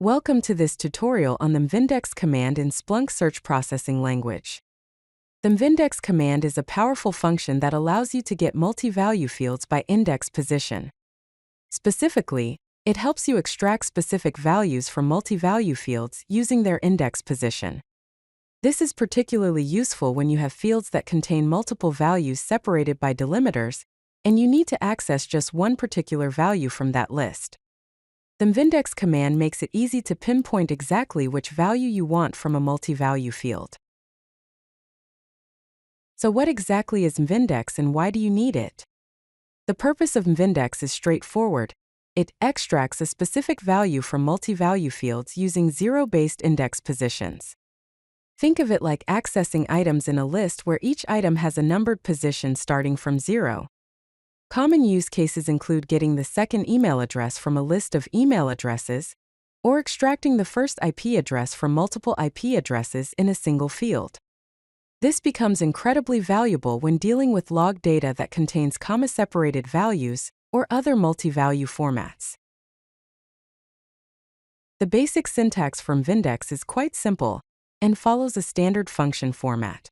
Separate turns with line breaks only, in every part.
Welcome to this tutorial on the mvindex command in Splunk search processing language. The mvindex command is a powerful function that allows you to get multi-value fields by index position. Specifically, it helps you extract specific values from multi-value fields using their index position. This is particularly useful when you have fields that contain multiple values separated by delimiters, and you need to access just one particular value from that list. The mvindex command makes it easy to pinpoint exactly which value you want from a multi-value field. So what exactly is mvindex and why do you need it? The purpose of mvindex is straightforward. It extracts a specific value from multi-value fields using zero-based index positions. Think of it like accessing items in a list where each item has a numbered position starting from 0. Common use cases include getting the second email address from a list of email addresses, or extracting the first IP address from multiple IP addresses in a single field. This becomes incredibly valuable when dealing with log data that contains comma-separated values or other multi-value formats. The basic syntax for mvindex is quite simple and follows a standard function format.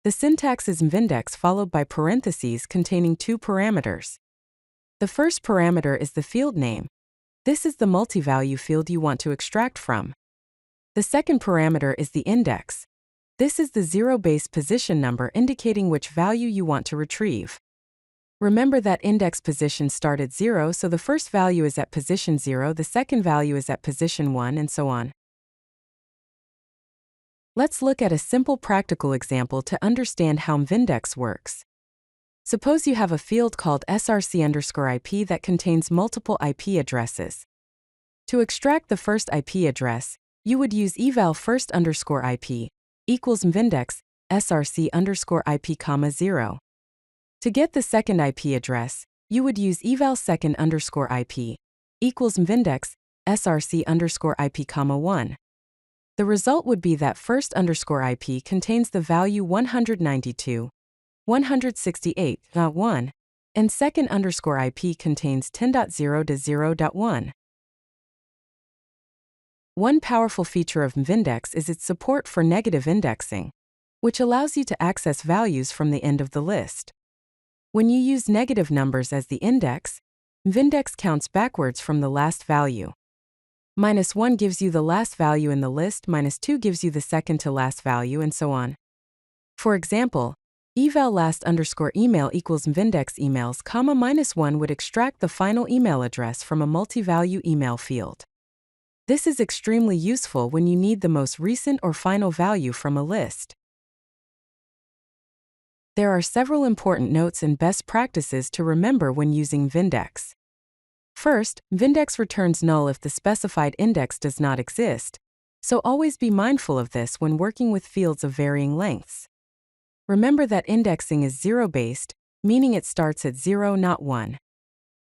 The syntax is mvindex followed by parentheses containing two parameters. The first parameter is the field name. This is the multi-value field you want to extract from. The second parameter is the index. This is the zero-based position number indicating which value you want to retrieve. Remember that index position start at 0, so the first value is at position 0, the second value is at position 1, and so on. Let's look at a simple practical example to understand how mvindex works. Suppose you have a field called src_IP that contains multiple IP addresses. To extract the first IP address, you would use eval first_IP equals mvindex src_IP, 0. To get the second IP address, you would use eval second_IP equals mvindex src_IP, 1. The result would be that first_IP contains the value 192, 168.1, and second_IP contains 10.0 to 0.1. One powerful feature of mvindex is its support for negative indexing, which allows you to access values from the end of the list. When you use negative numbers as the index, mvindex counts backwards from the last value. -1 gives you the last value in the list, -2 gives you the second to last value, and so on. For example, eval last_email equals mvindex emails, -1 would extract the final email address from a multi-value email field. This is extremely useful when you need the most recent or final value from a list. There are several important notes and best practices to remember when using mvindex. First, mvindex returns null if the specified index does not exist, so always be mindful of this when working with fields of varying lengths. Remember that indexing is zero-based, meaning it starts at 0, not 1.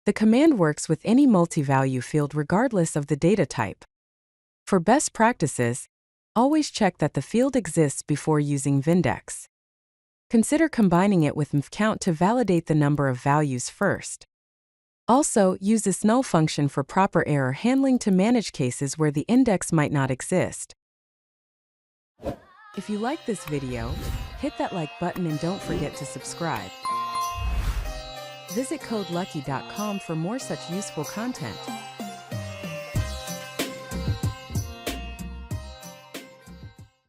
The command works with any multi-value field regardless of the data type. For best practices, always check that the field exists before using mvindex. Consider combining it with mvcount to validate the number of values first. Also, use isnull function for proper error handling to manage cases where the index might not exist. If you like this video, hit that like button and don't forget to subscribe. Visit CodeLucky.com for more such useful content.